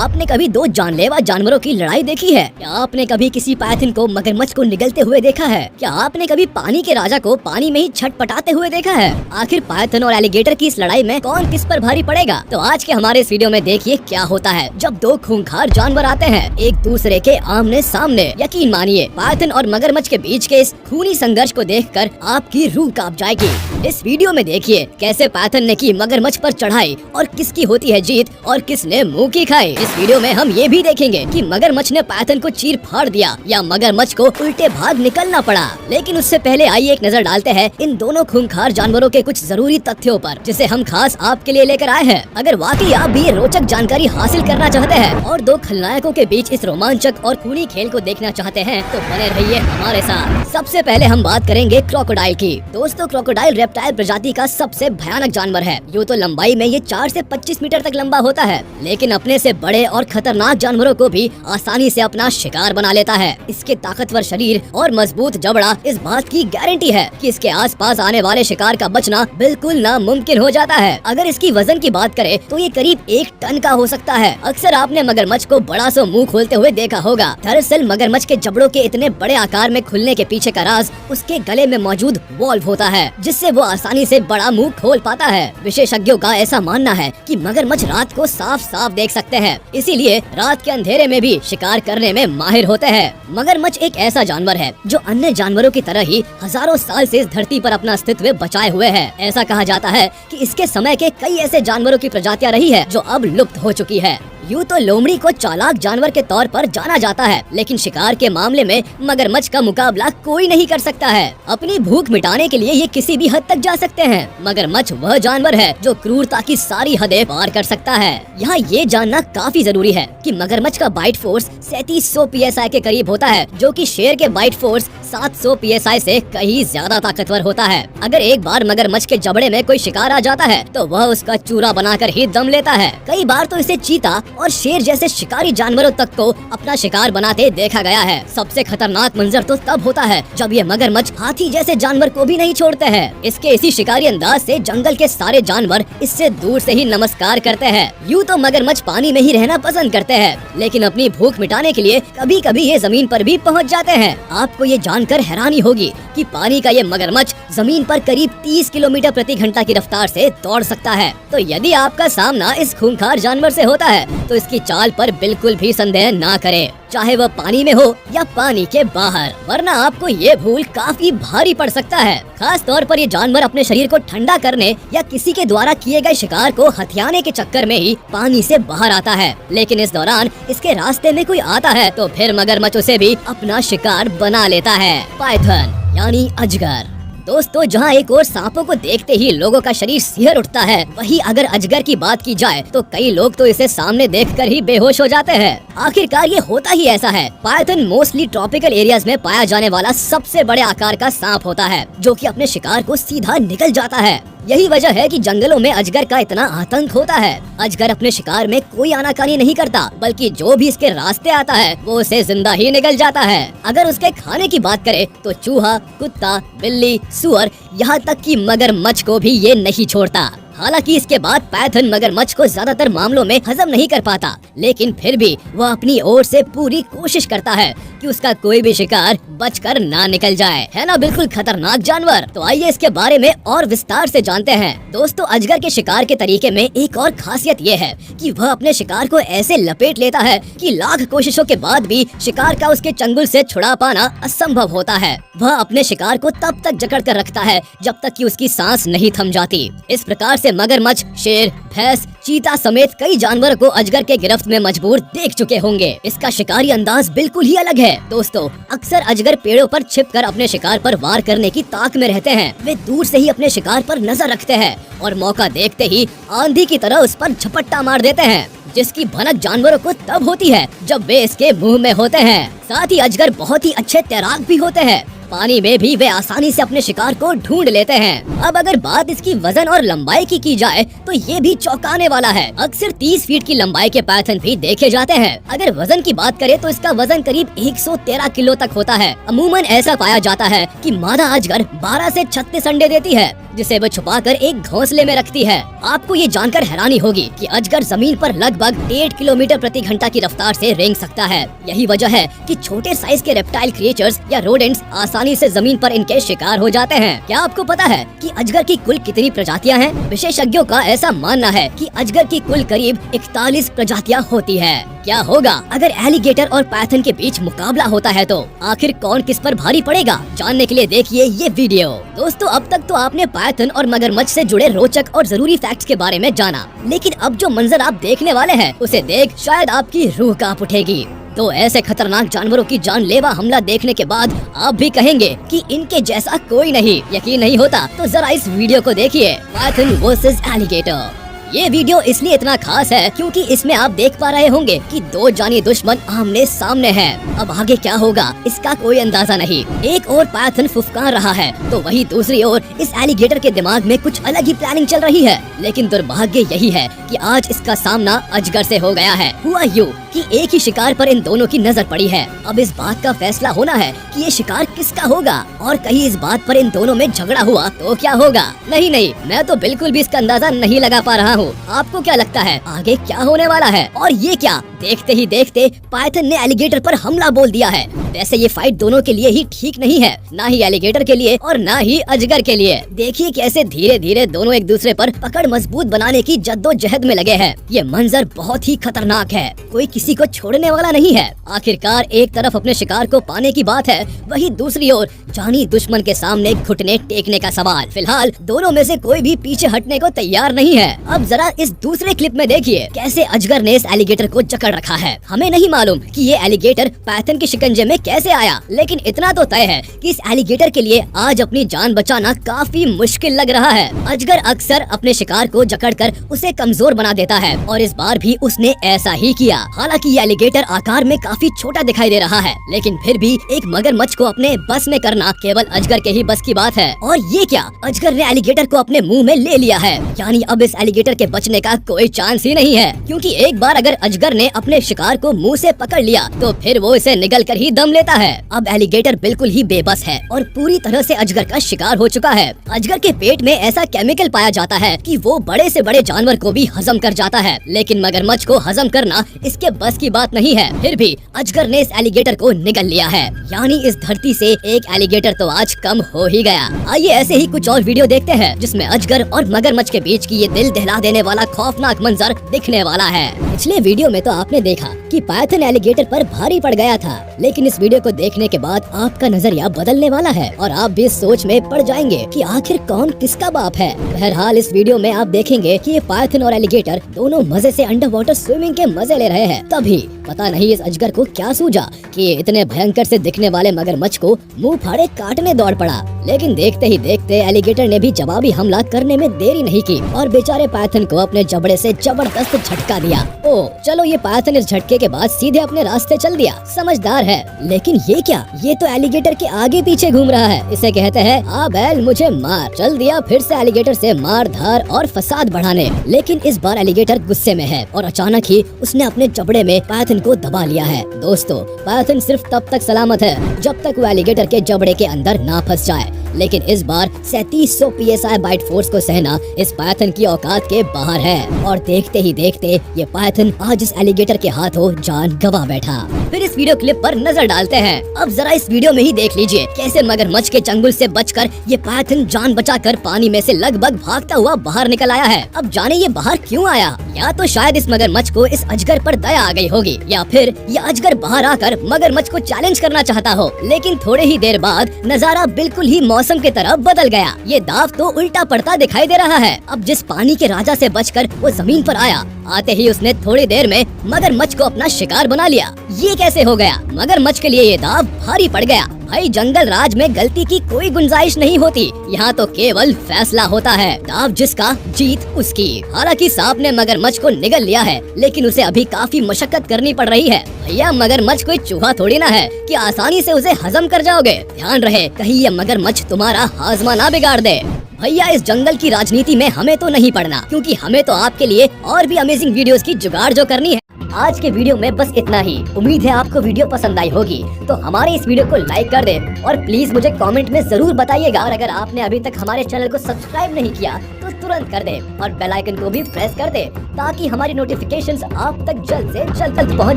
आपने कभी दो जानलेवा जानवरों की लड़ाई देखी है? क्या आपने कभी किसी पायथन को मगरमच्छ को निगलते हुए देखा है? क्या आपने कभी पानी के राजा को पानी में ही छटपटाते हुए देखा है? आखिर पायथन और एलिगेटर की इस लड़ाई में कौन किस पर भारी पड़ेगा? तो आज के हमारे इस वीडियो में देखिए क्या होता है जब दो खूंखार जानवर आते हैं एक दूसरे के आमने सामने। यकीन मानिए पायथन और मगरमच्छ के बीच के इस खूनी संघर्ष को देखकर आपकी रूह कांप जाएगी। इस वीडियो में देखिए कैसे पायथन ने की मगरमच्छ पर चढ़ाई और किसकी होती है जीत और किसने मुंह की खाई। इस वीडियो में हम ये भी देखेंगे कि मगरमच्छ ने पायथन को चीर फाड़ दिया या मगरमच्छ को उल्टे भाग निकलना पड़ा। लेकिन उससे पहले आइए एक नजर डालते हैं इन दोनों खूंखार जानवरों के कुछ जरूरी तथ्यों पर, जिसे हम खास आपके लिए लेकर आए हैं। अगर वाकई आप भी ये रोचक जानकारी हासिल करना चाहते हैं और दो खलनायकों के बीच इस रोमांचक और खूनी खेल को देखना चाहते हैं तो बने रहिए हमारे साथ। सबसे पहले हम बात करेंगे क्रोकोडाइल की। दोस्तों क्रोकोडाइल रेप्टाइल प्रजाति का सबसे भयानक जानवर है। यूँ तो लंबाई में ये 4 से 25 मीटर तक लंबा होता है, लेकिन अपने से बड़े और खतरनाक जानवरों को भी आसानी से अपना शिकार बना लेता है। इसके ताकतवर शरीर और मजबूत जबड़ा इस बात की गारंटी है कि इसके आसपास आने वाले शिकार का बचना बिल्कुल नामुमकिन हो जाता है। अगर इसकी वजन की बात करें तो ये करीब 1 टन का हो सकता है। अक्सर आपने मगरमच्छ को बड़ा सा मुंह खोलते हुए देखा होगा। दरअसल मगरमच्छ के जबड़ों के इतने बड़े आकार में खुलने के पीछे का राज उसके गले में मौजूद वॉल्व होता है, जिससे वो आसानी से बड़ा मुंह खोल पाता है। विशेषज्ञों का ऐसा मानना है कि मगरमच्छ रात को साफ साफ देख सकते हैं, इसीलिए रात के अंधेरे में भी शिकार करने में माहिर होते हैं। मगरमच्छ एक ऐसा जानवर है जो अन्य जानवरों की तरह ही हजारों साल से इस धरती पर अपना अस्तित्व बचाए हुए है। ऐसा कहा जाता है कि इसके समय के कई ऐसे जानवरों की प्रजातियां रही है जो अब लुप्त हो चुकी है। यूँ तो लोमड़ी को चालाक जानवर के तौर पर जाना जाता है, लेकिन शिकार के मामले में मगरमच्छ का मुकाबला कोई नहीं कर सकता है। अपनी भूख मिटाने के लिए ये किसी भी हद तक जा सकते हैं। मगरमच्छ वह जानवर है जो क्रूरता की सारी हदें पार कर सकता है। यहाँ ये जानना काफी जरूरी है कि मगरमच्छ का बाइट फोर्स 3700 PSI के करीब होता है, जो कि शेर के बाइट फोर्स 700 PSI से कहीं ज्यादा ताकतवर होता है। अगर एक बार मगरमच्छ के जबड़े में कोई शिकार आ जाता है तो वह उसका चूरा बनाकर ही दम लेता है। कई बार तो इसे चीता और शेर जैसे शिकारी जानवरों तक को अपना शिकार बनाते देखा गया है। सबसे खतरनाक मंजर तो तब होता है जब ये मगरमच्छ हाथी जैसे जानवर को भी नहीं छोड़ते हैं। इसके इसी शिकारी अंदाज से जंगल के सारे जानवर इससे दूर से ही नमस्कार करते हैं। यूँ तो मगरमच्छ पानी में ही रहना पसंद करते हैं, लेकिन अपनी भूख मिटाने के लिए कभी कभी ये जमीन पर भी पहुँच जाते हैं। आपको ये जानकर हैरानी होगी कि पानी का ये मगरमच्छ जमीन पर करीब 30 किलोमीटर प्रति घंटा की रफ्तार से दौड़ सकता है। तो यदि आपका सामना इस खूंखार जानवर से होता है तो इसकी चाल पर बिल्कुल भी संदेह ना करें, चाहे वह पानी में हो या पानी के बाहर, वरना आपको ये भूल काफी भारी पड़ सकता है। खास तौर पर ये जानवर अपने शरीर को ठंडा करने या किसी के द्वारा किए गए शिकार को हथियाने के चक्कर में ही पानी से बाहर आता है, लेकिन इस दौरान इसके रास्ते में कोई आता है तो फिर मगरमच्छ उसे भी अपना शिकार बना लेता है। पायथन यानी अजगर। दोस्तों जहाँ एक और सांपों को देखते ही लोगों का शरीर सिहर उठता है, वही अगर अजगर की बात की जाए तो कई लोग तो इसे सामने देखकर ही बेहोश हो जाते हैं। आखिरकार ये होता ही ऐसा है। पायथन मोस्टली ट्रॉपिकल एरियाज में पाया जाने वाला सबसे बड़े आकार का सांप होता है, जो कि अपने शिकार को सीधा निगल जाता है। यही वजह है कि जंगलों में अजगर का इतना आतंक होता है। अजगर अपने शिकार में कोई आनाकानी नहीं करता, बल्कि जो भी इसके रास्ते आता है वो उसे जिंदा ही निगल जाता है। अगर उसके खाने की बात करें तो चूहा, कुत्ता, बिल्ली, सुअर, यहाँ तक कि मगरमच्छ को भी ये नहीं छोड़ता। हालांकि इसके बाद पायथन मगरमच्छ को ज्यादातर मामलों में हजम नहीं कर पाता, लेकिन फिर भी वह अपनी ओर से पूरी कोशिश करता है कि उसका कोई भी शिकार बचकर ना निकल जाए। है ना बिल्कुल खतरनाक जानवर। तो आइए इसके बारे में और विस्तार से जानते हैं। दोस्तों अजगर के शिकार के तरीके में एक और खासियत ये है कि वह अपने शिकार को ऐसे लपेट लेता है कि लाख कोशिशों के बाद भी शिकार का उसके चंगुल से छुड़ा पाना असंभव होता है। वह अपने शिकार को तब तक जकड़ कर रखता है जब तक कि उसकी सांस नहीं थम जाती। इस प्रकार से मगरमच्छ, शेर, भैंस, चीता समेत कई जानवरों को अजगर के गिरफ्त में मजबूर देख चुके होंगे। इसका शिकारी अंदाज बिल्कुल ही अलग है। दोस्तों अक्सर अजगर पेड़ों पर छिपकर अपने शिकार पर वार करने की ताक में रहते हैं। वे दूर से ही अपने शिकार पर नजर रखते हैं और मौका देखते ही आंधी की तरह उस पर झपट्टा मार देते हैं, जिसकी भनक जानवरों को तब होती है जब वे इसके मुंह में होते हैं। साथ ही अजगर बहुत ही अच्छे तैराक भी होते हैं। पानी में भी वे आसानी से अपने शिकार को ढूंढ लेते हैं। अब अगर बात इसकी वजन और लंबाई की जाए तो ये भी चौंकाने वाला है। अक्सर 30 फीट की लंबाई के पायथन भी देखे जाते हैं। अगर वजन की बात करें तो इसका वजन करीब 113 किलो तक होता है। अमूमन ऐसा पाया जाता है कि मादा अजगर 12 से 36 अंडे देती है, जिसे वो छुपाकर एक घोंसले में रखती है। आपको ये जानकर हैरानी होगी कि अजगर जमीन पर लगभग 1.5 किलोमीटर प्रति घंटा की रफ्तार से रेंग सकता है। यही वजह है कि छोटे साइज के रेप्टाइल क्रिएचर्स या रोडेंट्स आसानी से जमीन पर इनके शिकार हो जाते हैं। क्या आपको पता है कि अजगर की कुल कितनी प्रजातियां हैं? विशेषज्ञों का ऐसा मानना है कि अजगर की कुल करीब 41 प्रजातियां होती है। क्या होगा अगर एलिगेटर और पायथन के बीच मुकाबला होता है? तो आखिर कौन किस पर भारी पड़ेगा? जानने के लिए देखिए ये वीडियो। दोस्तों, अब तक तो आपने पायथन और मगरमच्छ से जुड़े रोचक और जरूरी फैक्ट्स के बारे में जाना, लेकिन अब जो मंजर आप देखने वाले हैं उसे देख शायद आपकी रूह कांप उठेगी। तो ऐसे खतरनाक जानवरों की जानलेवा हमला देखने के बाद आप भी कहेंगे कि इनके जैसा कोई नहीं। यकीन नहीं होता तो जरा इस वीडियो को देखिए, पायथन वर्सेस एलिगेटर। ये वीडियो इसलिए इतना खास है क्योंकि इसमें आप देख पा रहे होंगे कि दो जानी दुश्मन आमने सामने हैं। अब आगे क्या होगा इसका कोई अंदाजा नहीं। एक और पायथन फुफकार रहा है तो वही दूसरी ओर इस एलिगेटर के दिमाग में कुछ अलग ही प्लानिंग चल रही है। लेकिन दुर्भाग्य यही है कि आज इसका सामना अजगर से हो गया है। हुआ यूं कि एक ही शिकार पर इन दोनों की नजर पड़ी है। अब इस बात का फैसला होना है कि ये शिकार किसका होगा, और कहीं इस बात पर इन दोनों में झगड़ा हुआ तो क्या होगा। नहीं, मैं तो बिल्कुल भी इसका अंदाजा नहीं लगा पा रहा हूँ। आपको क्या लगता है आगे क्या होने वाला है? और ये क्या, देखते ही देखते पायथन ने एलिगेटर पर हमला बोल दिया है। वैसे ये फाइट दोनों के लिए ही ठीक नहीं है, ना ही एलिगेटर के लिए और ना ही अजगर के लिए। देखिए कैसे धीरे धीरे दोनों एक दूसरे पर पकड़ मजबूत बनाने की जद्दोजहद में लगे हैं। ये मंजर बहुत ही खतरनाक है, कोई किसी को छोड़ने वाला नहीं है। आखिरकार एक तरफ अपने शिकार को पाने की बात है, वहीं दूसरी ओर जानी दुश्मन के सामने घुटने टेकने का सवाल। फिलहाल दोनों में से कोई भी पीछे हटने को तैयार नहीं है। अब जरा इस दूसरे क्लिप में देखिए कैसे अजगर ने इस एलिगेटर को जकड़ रखा है। हमें नहीं मालूम कि ये एलिगेटर पायथन के शिकंजे में कैसे आया, लेकिन इतना तो तय है कि इस एलिगेटर के लिए आज अपनी जान बचाना काफी मुश्किल लग रहा है। अजगर अक्सर अपने शिकार को जकड़कर उसे कमजोर बना देता है और इस बार भी उसने ऐसा ही किया। हालांकि ये एलिगेटर आकार में काफी छोटा दिखाई दे रहा है, लेकिन फिर भी एक मगरमच्छ को अपने बस में करना केवल अजगर के ही बस की बात है। और ये क्या, अजगर ने एलिगेटर को अपने मुंह में ले लिया है। यानी अब इस एलिगेटर के बचने का कोई चांस ही नहीं है, क्योंकि एक बार अगर अजगर ने अपने शिकार को मुंह से पकड़ लिया तो फिर वो इसे निगल कर ही दम लेता है। अब एलिगेटर बिल्कुल ही बेबस है और पूरी तरह से अजगर का शिकार हो चुका है। अजगर के पेट में ऐसा केमिकल पाया जाता है कि वो बड़े से बड़े जानवर को भी हजम कर जाता है, लेकिन मगरमच्छ को हजम करना इसके बस की बात नहीं है। फिर भी अजगर ने इस एलिगेटर को निगल लिया है। यानी इस धरती से एक एलिगेटर तो आज कम हो ही गया। आइए ऐसे ही कुछ और वीडियो देखते हैं जिसमें अजगर और मगरमच्छ के बीच की ये दिल दहला देने वाला खौफनाक मंजर दिखने वाला है। पिछले वीडियो में तो आपने देखा कि पायथन एलिगेटर पर भारी पड़ गया था, लेकिन इस वीडियो को देखने के बाद आपका नजरिया बदलने वाला है और आप भी इस सोच में पड़ जाएंगे कि आखिर कौन किसका बाप है। बहरहाल इस वीडियो में आप देखेंगे कि ये पायथन और एलिगेटर दोनों मजे से अंडर वाटर स्विमिंग के मजे ले रहे हैं। तभी पता नहीं इस अजगर को क्या सूझा कि इतने भयंकर से दिखने वाले मगरमच्छ को मुंह फाड़े काटने दौड़ पड़ा। लेकिन देखते ही देखते एलिगेटर ने भी जवाबी हमला करने में देरी नहीं की और बेचारे पायथन को अपने जबड़े से जबरदस्त झटका दिया। ओ चलो, ये पायथन इस झटके के बाद सीधे अपने रास्ते चल दिया, समझदार है। लेकिन ये क्या, ये तो एलिगेटर के आगे पीछे घूम रहा है। इसे कहते हैं आ बैल मुझे मार। चल दिया फिर से एलिगेटर से मार धार और फसाद बढ़ाने। लेकिन इस बार एलिगेटर गुस्से में है और अचानक ही उसने अपने जबड़े में पायथन को दबा लिया है। दोस्तों, पायथन सिर्फ तब तक सलामत है जब तक वो एलिगेटर के जबड़े के अंदर ना फंस जाए, लेकिन इस बार 3700 PSI बाइट फोर्स को सहना इस पायथन की औकात के बाहर है। और देखते ही देखते ये पायथन आज इस एलिगेटर के हाथों जान गंवा बैठा। फिर इस वीडियो क्लिप पर नजर डालते हैं। अब जरा इस वीडियो में ही देख लीजिए कैसे मगरमच्छ के चंगुल से बचकर ये पायथन जान बचाकर पानी में से लगभग भागता हुआ बाहर निकल आया है। अब जाने ये बाहर क्यों आया? या तो शायद इस मगरमच्छ को इस अजगर पर दया आ गई होगी, या फिर ये अजगर बाहर आकर मगरमच्छ को चैलेंज करना चाहता हो। लेकिन थोड़े ही देर बाद नजारा बिल्कुल ही मौसम की तरह बदल गया। ये दाव तो उल्टा पड़ता दिखाई दे रहा है। अब जिस पानी के राजा से बचकर वो जमीन पर आया, आते ही उसने थोड़ी देर में मगरमच्छ को अपना शिकार बना लिया। ये कैसे हो गया? मगरमच्छ के लिए ये दाव भारी पड़ गया। भाई जंगल राज में गलती की कोई गुंजाइश नहीं होती, यहाँ तो केवल फैसला होता है, दाव जिसका जीत उसकी। हालांकि सांप ने मगरमच्छ को निगल लिया है, लेकिन उसे अभी काफी मशक्कत करनी पड़ रही है। भैया मगरमच्छ कोई चूहा थोड़ी ना है कि आसानी से उसे हजम कर जाओगे। ध्यान रहे कहीं ये मगरमच्छ तुम्हारा हाजमा ना बिगाड़ दे। भैया इस जंगल की राजनीति में हमें तो नहीं पड़ना, क्योंकि हमें तो आपके लिए और भी अमेजिंग वीडियोस की जुगाड़ जो करनी है। आज के वीडियो में बस इतना ही। उम्मीद है आपको वीडियो पसंद आई होगी, तो हमारे इस वीडियो को लाइक कर दे और प्लीज मुझे कमेंट में जरूर बताइएगा। और अगर आपने अभी तक हमारे चैनल को सब्सक्राइब नहीं किया तो तुरंत कर दे और बेल आइकन को भी प्रेस कर दे, ताकि हमारी नोटिफिकेशंस आप तक जल्द से जल्द पहुंच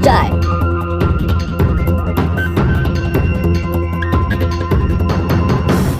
जाए।